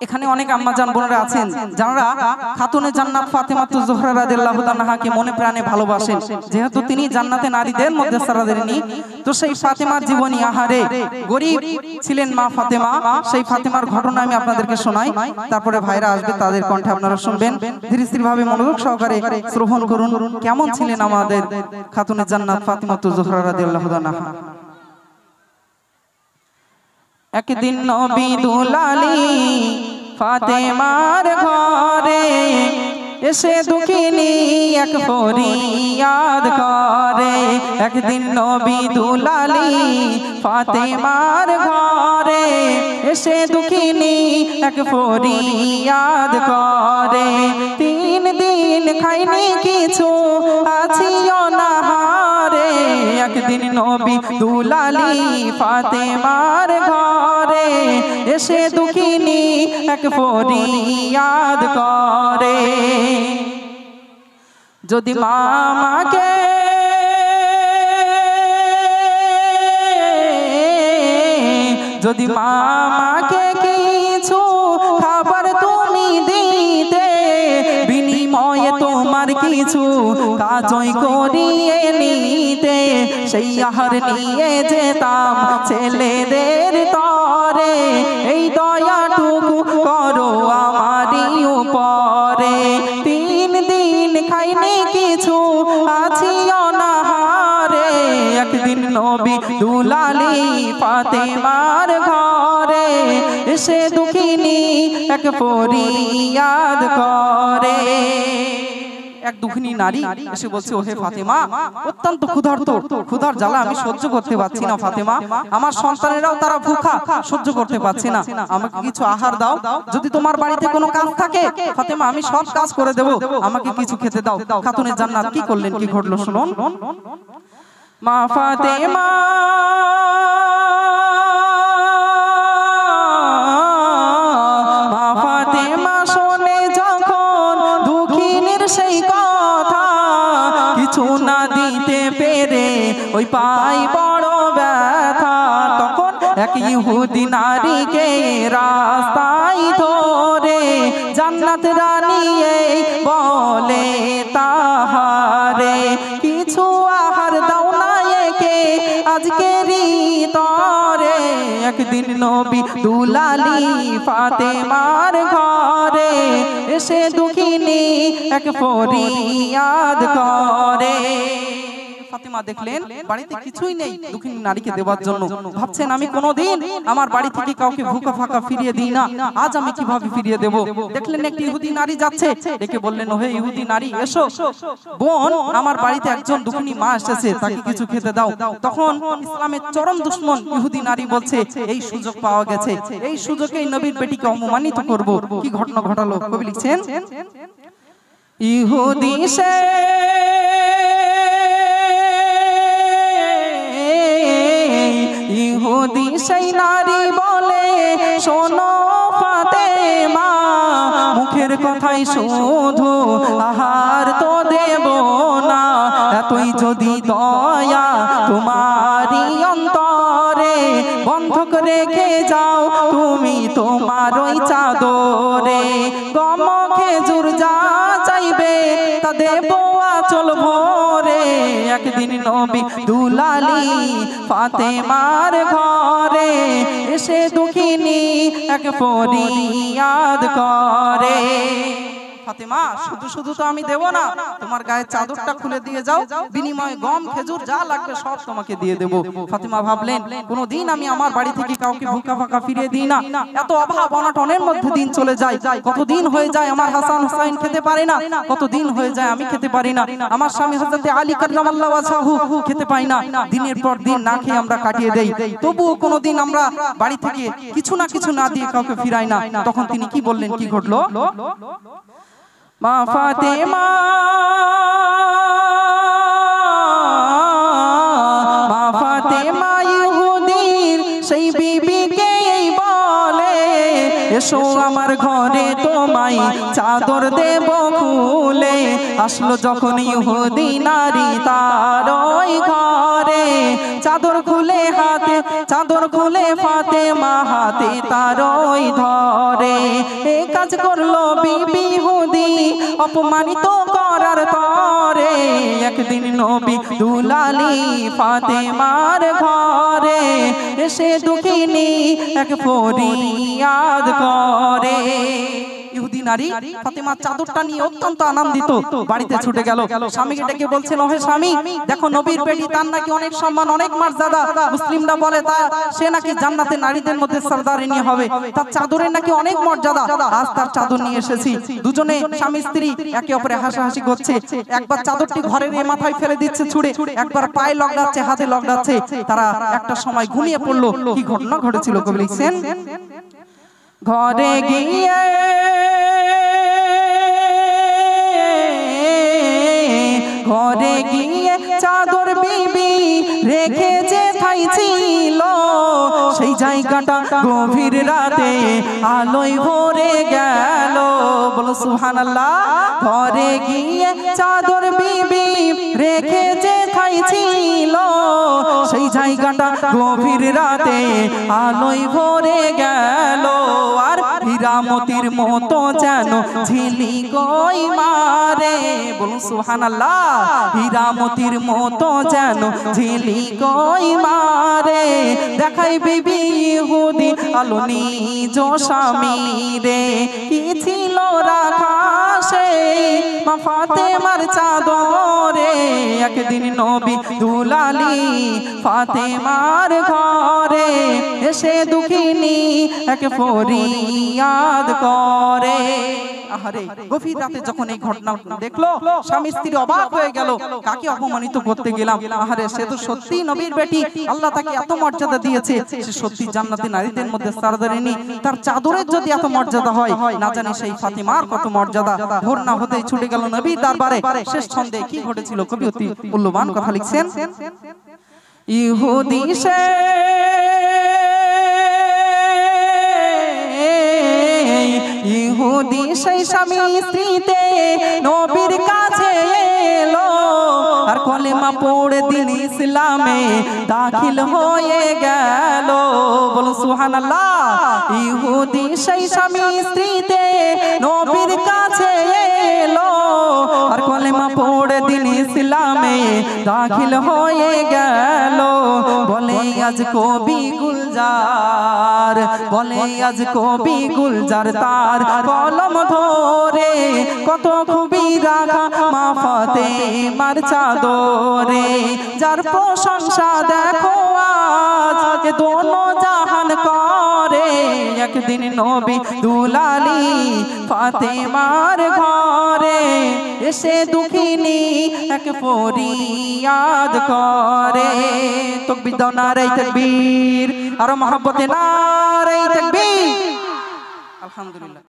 এখানে অনেক আম্মাজান বোনেরা আছেন যারা খাতুনে জান্নাত ফাতেমা জোহরা রাদিয়াল্লাহু তাআলাকে মনে প্রাণে ভালোবাসেন, যেহেতু তিনি জান্নাতে নারীদের মধ্যে সেরা দেননি। তো সেই ফাতেমার জীবনী, আহারে গরিব ছিলেন মা ফাতেমা, সেই ফাতেমার ঘটনা আমি আপনাদেরকে শোনাই, তারপরে ভাইরা আসবে, তাদের কণ্ঠে আপনারা শুনবেন। ধীরে স্থির ভাবে মনোযোগ সহকারে শ্রবণ করুন কেমন ছিলেন আমাদের খাতুনে জান্নাত ফাতেমা জোহরা রাদিয়াল্লাহু তাআলা। একদিন নবী দুলালী ফাতেমার ঘরে এসে দুঃখিনী এক ফরিয়াদ করে। একদিন নবী দুলালী ফাতেমার ঘরে এসে দুঃখিনী এক ফরিয়াদ করে। 3 দিন খাইনি কিছু, আছি অনাহারে। একদিন নবী দুলালী ফাতেমার ঘরে এসে দুঃখিনী এক ফরিয়াদ করে। যদি মামাকে যদি মামাকে কিছু খাবার তুমি দিতে, বিনিময়ে তোমার কিছু কাজই করিয়ে নিতে, সেই আহার নিয়ে যেতাম ছেলেদের তরে। এই দয়াটুকু করো আমারই উপরে। 3 দিন খাইনি কিছু, আছি অনাহারে। একদিন নবী দুলালী ফাতেমার ঘরে এসে দুঃখিনী এক ফরিয়াদ করে। এক দুঃখিনী নারী এসে বলছে, ওহে ফাতেমা, অত্যন্ত ক্ষুধার জ্বালা আমি সহ্য করতে পারছি না ফাতেমা, আমার সন্তানেরাও তারা ভুখা, সহ্য করতে পারছি না, আমাকে কিছু আহার দাও। যদি তোমার বাড়িতে কোনো কাজ থাকে ফাতেমা, আমি সব কাজ করে দেব, আমাকে কিছু খেতে দাও। খাতুনে জান্নাত কি করলেন, কি ঘটলো শুনুন। মা ফাতেমা শোনে যখন দুঃখিনীর সেই কথা, কিছু না দিতে পেরে ওই পাই বড় ব্যথা। তখন এক ইহুদি নারীকে রাস্তায় ধরে জান্নাত রানী বলে তাহারে, কিছু আহার দাও না একে আজকেরই তরে। একদিন নবী দুলালী ফাতেমার ঘরে এসে দুঃখিনী এক ফরিয়াদ করে। ফাতেমা দেখলেন বাড়িতে কিছুই নেই দুঃখিনী নারীকে দেওয়ার জন্য। ভাবছেন, আমি কোনোদিন আমার বাড়ি থেকে কাউকে ভুকা ফাঁকা ফিরিয়ে দিই না, আজ আমি কিভাবে ফিরিয়ে দেব। দেখলেন একটি ইহুদি নারী যাচ্ছে, ডেকে বললেন, ওহে ইহুদি নারী, এসো বোন, আমার বাড়িতে একজন দুঃখিনী মা এসেছে, তাকে কিছু খেতে দাও। তখন ইসলামের চরম দুশমন ইহুদি নারী বলছে, এই সুযোগ পাওয়া গেছে, এই সুযোগেই নবীর বেটিকে অপমানিত করব। কি ঘটনা ঘটালো কবি লিখছেন, ইহুদি সে ইহুদি সেই নারী বলে, শোনো ফাতেমা, মুখের কথাই শুধু আহার তো দেব না, এতই যদি দয়া তোমারই অন্তরে, বন্ধক রেখে যাও তুমি তোমার ওই চাদরে। গম খেজুর যা চাইবে তা দেব আঁচল ভরে। একদিন নবী দুলালী ফাতেমার ঘরে এসে দুঃখিনী এক ফরিয়াদ করে। ফাতেমা, শুধু তো আমি দেব না, তোমার গায়ে চাদরটা খুলে দিয়ে যাও, বিনিময়ে গম খেজুর যা লাগবে সব তোমাকে দিয়ে দেব। ফাতেমা ভাবলেন, কোনোদিন আমি আমার বাড়ি থেকে কাউকে ভুকা ফাঁকা ফিরিয়ে দিই না, এত অভাব অনটনের মধ্যে দিন চলে যায়, কতদিন হয়ে যায় আমার হাসান হুসাইন খেতে পারে না, কতদিন হয়ে যায় আমি খেতে পারি না, আমার স্বামী হযরতে আলী কাররামাল্লাহু ওয়াজহাহু খেতে পাই না, দিনের পর দিন না খেয়ে আমরা কাটিয়ে দেই, তবুও কোনোদিন আমরা বাড়ি থেকে কিছু না কিছু না দিয়ে কাউকে ফিরাই না। তখন তিনি কি বললেন, কি ঘটলো, মা ফাতেমা ইহুদির সেই বিবিকে বলে, এসো আমার ঘরে তোমায় চাদর দেব খুলে। আসলো যখন ইহুদি নারী তার ওই ঘরে, চাদর খুলে ফাতেমা হাতে তার ওই ধরে। কাজ করলো বিবি হুদি অপমানিত করার তরে একদিন নবী দুলালি ফাতেমার ঘরে এসে দুঃখিনী এক ফরিয়াদ করে ইহুদি নারী ফাতেমার চাদরটা নিয়ে অত্যন্ত আনন্দিত বাড়িতে ছুটে গেল স্বামীকে ডেকে বলছেন ওহে স্বামী দেখো নবীর বেটি তার নাকি অনেক সম্মান অনেক মর্যাদা মুসলিমরা বলে তা সে নাকি জান্নাতে নারীদের মধ্যে সরদারিনী হবে তার চাদরের নাকি অনেক মর্যাদা আজ তার চাদর নিয়ে এসেছি দুজনে স্বামী স্ত্রী একে অপরে হাসাহাসি করছে একবার চাদরটি ঘরের মাথায় ফেলে দিচ্ছে ছুঁড়ে একবার পায়ে লগড়াচ্ছে হাতে লগড়াচ্ছে তারা একটা সময় ঘুমিয়ে পড়লো কি ঘটনা ঘটেছিল কবি লিখছেন ঘরে গিয়ে চাদর বিবি রেখে যে খাইছিল সেই জায়গাটা গভীর রাতে আলোয় ভরে গেল বলো সুবহানাল্লাহ ঘরে গিয়ে চাদর বিবি রেখে যে খাইছিল সেই জায়গাটা গভীর রাতে আলোয় ভরে গেল আর হীরামতির মতো যেন ঝিলি কই মারে বলুন সুবহানাল্লাহ হীরামতির মতো যেন ঝিলি কই মারে দেখাই বিবি ইহুদি আলো নিজ স্বামী রে কি ছিল রাখা সেই মা ফাতেমার চাদরে একদিন নবী দুলালি ফাতেমার ঘরে এসে দুঃখিনী এক ফরিয়াদ করে আহারে গভীর রাতে যখন এই ঘটনা দেখলো স্বামী স্ত্রী অবাক হয়ে গেল কাকে অপমানিত করতে গেলাম আহারে সে তো সত্যি নবীর বেটি আল্লাহ তাকে এত মর্যাদা দিয়েছে সে সত্যি জান্নাতে নারীদের মধ্যে সরদারিনী তার চাদরের যদি এত মর্যাদা হয় না জানি সেই ফাতিমার কত মর্যাদা ভোর না হতেই ছুটে গেল নবীর দরবারে শেষ ছন্দে কি ঘটেছিল কবি অতি মূল্যবান কথা লিখছেন ইহুদি সে ইহুদি সেই স্বামী স্ত্রীতে নবীর কাছে এলো আর কলেমা পড়ে দিন ইসলামে দাখিল হয়ে গেল বলো সুবহানাল্লাহ ইহুদি সেই স্বামী স্ত্রীতে নবীর কাছে এলো আর কলেমা পড়ে দিন ইসলামে দাখিল হয়ে গেল বলে আজ কবি গুলজার বলে আজ কবি গুলজার তার কলম ধরে কত খুবই রাখা মা ফাতেমার চাদরে যার প্রশংসা দেখো আজ দোনো জাহান করে একদিন নবী দুলালি ফাতেমার ঘরে এসে দুঃখিনী এক ফরিয়াদ করে তাকবীর দাও নারায়ে তাকবীর আর মহব্বতে নারায়ে তাকবীর আলহামদুলিল্লাহ।